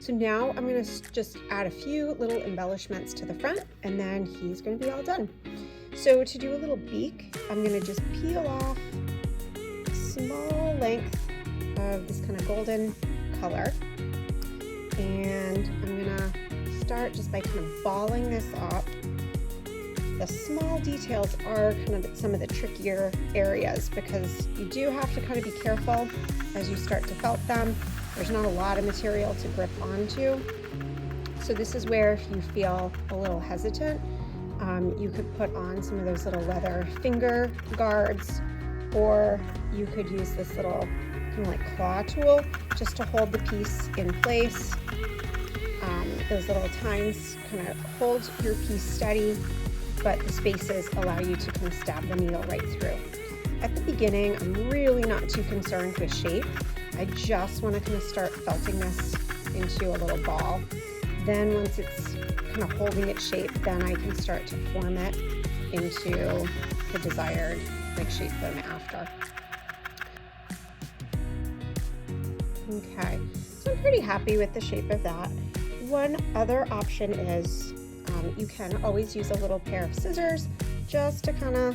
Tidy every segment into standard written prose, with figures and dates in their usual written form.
So now I'm going to just add a few little embellishments to the front, and then he's going to be all done. So to do a little beak, I'm going to just peel off a small length of this kind of golden color, and I'm going to start just by kind of balling this up. The small details are kind of some of the trickier areas because you do have to kind of be careful as you start to felt them. There's not a lot of material to grip onto. So this is where if you feel a little hesitant, you could put on some of those little leather finger guards, or you could use this little kind of like claw tool just to hold the piece in place. Those little tines kind of hold your piece steady, but the spaces allow you to kind of stab the needle right through. At the beginning, I'm really not too concerned with shape. I just want to kind of start felting this into a little ball. Then once it's kind of holding its shape, then I can start to form it into the desired shape that I'm after. Okay, so I'm pretty happy with the shape of that. One other option is you can always use a little pair of scissors just to kind of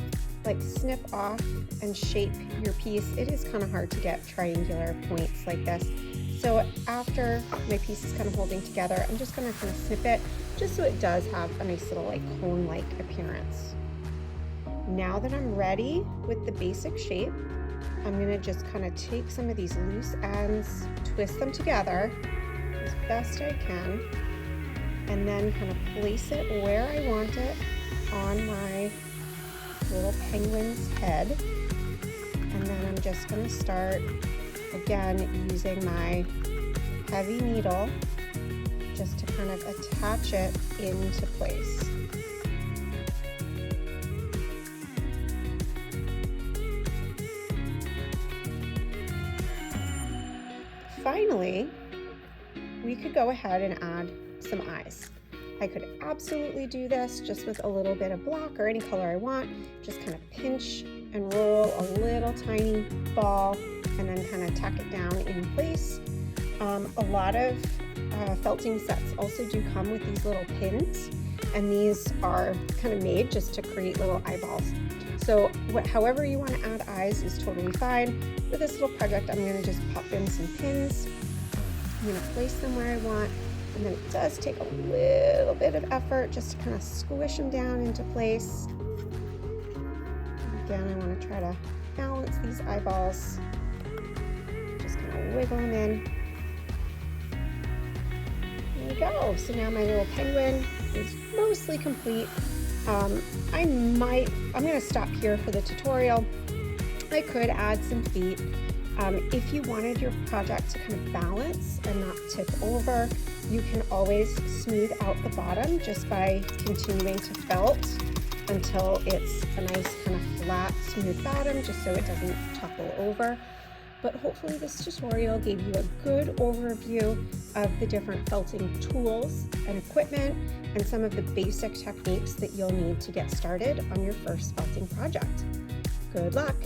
snip off and shape your piece. It is kind of hard to get triangular points like this. So after my piece is kind of holding together, I'm just going to kind of snip it just so it does have a nice little cone-like appearance. Now that I'm ready with the basic shape, I'm going to just kind of take some of these loose ends, twist them together as best I can, and then kind of place it where I want it on my little penguin's head. And then I'm just going to start again using my heavy needle just to kind of attach it into place. Finally, we could go ahead and add some eyes. I could absolutely do this just with a little bit of black or any color I want. Just kind of pinch and roll a little tiny ball and then kind of tack it down in place. A lot of felting sets also do come with these little pins, and these are kind of made just to create little eyeballs. So however you want to add eyes is totally fine. For this little project, I'm going to just pop in some pins. I'm going to place them where I want. And then it does take a little bit of effort just to kind of squish them down into place. Again, I want to try to balance these eyeballs. Just kind of wiggle them in. There we go. So now my little penguin is mostly complete. I'm going to stop here for the tutorial. I could add some feet. If you wanted your project to kind of balance and not tip over, you can always smooth out the bottom just by continuing to felt until it's a nice kind of flat, smooth bottom, just so it doesn't topple over. But hopefully this tutorial gave you a good overview of the different felting tools and equipment and some of the basic techniques that you'll need to get started on your first felting project. Good luck!